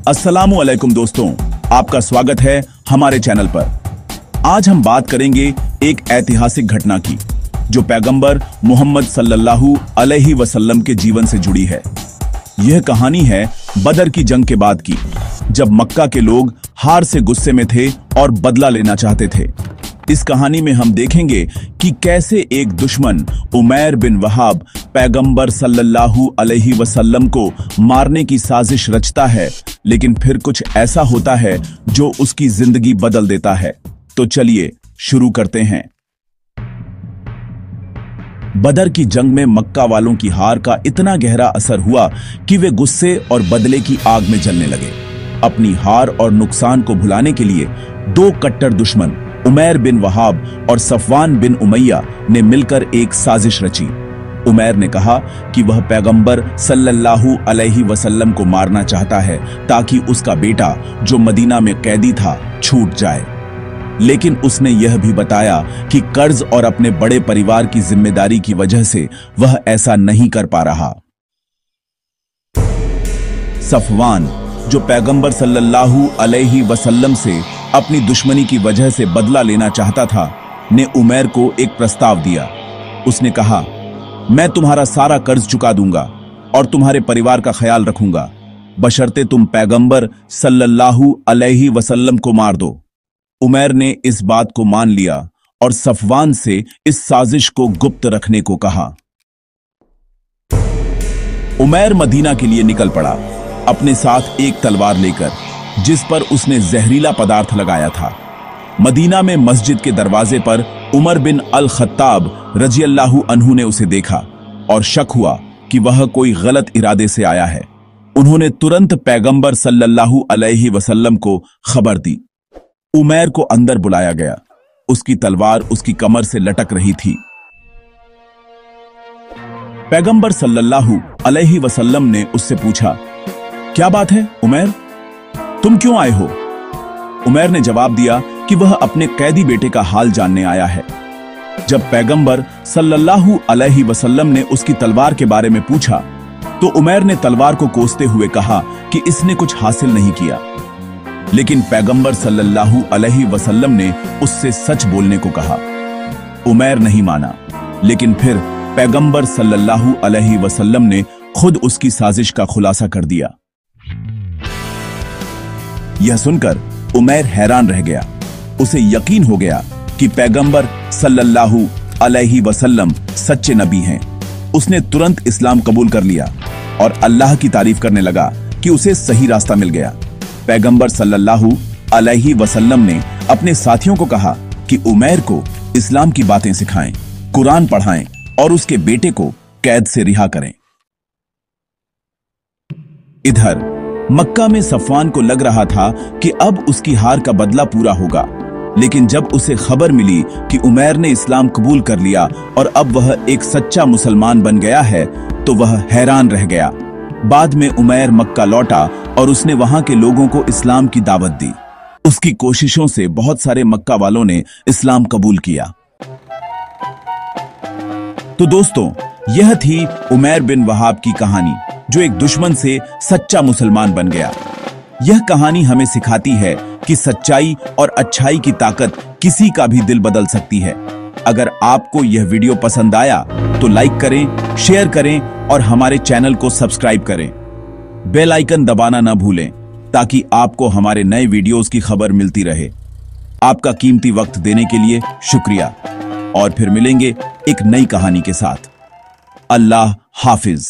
अस्सलामु अलैकुम दोस्तों, आपका स्वागत है हमारे चैनल पर। आज हम बात करेंगे एक ऐतिहासिक घटना की जो पैगंबर मोहम्मद सल्लल्लाहु अलैहि वसल्लम के जीवन से जुड़ी है। यह कहानी है बदर की जंग के बाद की, जब मक्का के लोग हार से गुस्से में थे और बदला लेना चाहते थे। इस कहानी में हम देखेंगे कि कैसे एक दुश्मन उमैर बिन वहाब पैगंबर सल्लल्लाहु अलैहि वसल्लम को मारने की साजिश रचता है, लेकिन फिर कुछ ऐसा होता है जो उसकी जिंदगी बदल देता है। तो चलिए शुरू करते हैं। बदर की जंग में मक्का वालों की हार का इतना गहरा असर हुआ कि वे गुस्से और बदले की आग में जलने लगे। अपनी हार और नुकसान को भुलाने के लिए दो कट्टर दुश्मन उमैर बिन वहाब और सफवान बिन उमैया ने मिलकर एक साजिश रची। उमैर ने कहा कि वह पैगंबर सल्लल्लाहु अलैहि वसल्लम को मारना चाहता है ताकि उसका बेटा जो मदीना में कैदी था छूट जाए, लेकिन उसने यह भी बताया कि कर्ज और अपने बड़े परिवार की जिम्मेदारी की वजह से वह ऐसा नहीं कर पा रहा। सफवान, जो पैगंबर सल्लल्लाहु अलैहि वसल्लम से अपनी दुश्मनी की वजह से बदला लेना चाहता था, ने उमैर को एक प्रस्ताव दिया। उसने कहा, मैं तुम्हारा सारा कर्ज चुका दूंगा और तुम्हारे परिवार का ख्याल रखूंगा, बशर्ते तुम पैगंबर सल्लल्लाहु अलैहि वसल्लम को मार दो। उमैर ने इस बात को मान लिया और सफवान से इस साजिश को गुप्त रखने को कहा। उमैर मदीना के लिए निकल पड़ा, अपने साथ एक तलवार लेकर जिस पर उसने जहरीला पदार्थ लगाया था। मदीना में मस्जिद के दरवाजे पर उमर बिन अल खत्ताब रज़ियल्लाहु अन्हु ने उसे देखा और शक हुआ कि वह कोई गलत इरादे से आया है। उन्होंने तुरंत पैगंबर सल्लल्लाहु अलैहि वसल्लम को खबर दी। उमैर को अंदर बुलाया गया। उसकी तलवार उसकी कमर से लटक रही थी। पैगंबर सल्लल्लाहु अलैहि वसल्लम ने उससे पूछा, क्या बात है उमैर, तुम क्यों आए हो? उमैर ने जवाब दिया कि वह अपने कैदी बेटे का हाल जानने आया है। जब पैगंबर सल्लल्लाहु अलैहि वसल्लम ने उसकी तलवार के बारे में पूछा तो उमैर ने तलवार को कोसते हुए कहा कि इसने कुछ हासिल नहीं किया, लेकिन पैगंबर सल्लल्लाहु अलैहि वसल्लम ने उससे सच बोलने को कहा। उमैर नहीं माना, लेकिन फिर पैगंबर सल्लल्लाहु अलैहि वसल्लम ने खुद उसकी साजिश का खुलासा कर दिया। यह सुनकर उमैर हैरान रह गया। उसे यकीन हो गया कि पैगंबर सल्लल्लाहु अलैहि वसल्लम सच्चे नबी हैं। उसने तुरंत इस्लाम कबूल कर लिया और अल्लाह की तारीफ करने लगा कि उसे सही रास्ता मिल गया। पैगंबर सल्लल्लाहु अलैहि वसल्लम ने अपने साथियों को कहा कि उमैर को इस्लाम की बातें सिखाएं, कुरान पढ़ाएं और उसके बेटे को कैद से रिहा करें। इधर मक्का में सफवान को लग रहा था कि अब उसकी हार का बदला पूरा होगा, लेकिन जब उसे खबर मिली कि उमैर ने इस्लाम कबूल कर लिया और अब वह एक सच्चा मुसलमान बन गया है, तो वह हैरान रह गया। बाद में उमैर मक्का लौटा और उसने वहां के लोगों को इस्लाम की दावत दी। उसकी कोशिशों से बहुत सारे मक्का वालों ने इस्लाम कबूल किया। तो दोस्तों, यह थी उमैर बिन वहाब की कहानी, जो एक दुश्मन से सच्चा मुसलमान बन गया। यह कहानी हमें सिखाती है कि सच्चाई और अच्छाई की ताकत किसी का भी दिल बदल सकती है। अगर आपको यह वीडियो पसंद आया तो लाइक करें, शेयर करें और हमारे चैनल को सब्सक्राइब करें। बेल आइकन दबाना ना भूलें ताकि आपको हमारे नए वीडियोस की खबर मिलती रहे। आपका कीमती वक्त देने के लिए शुक्रिया और फिर मिलेंगे एक नई कहानी के साथ। अल्लाह हाफिज।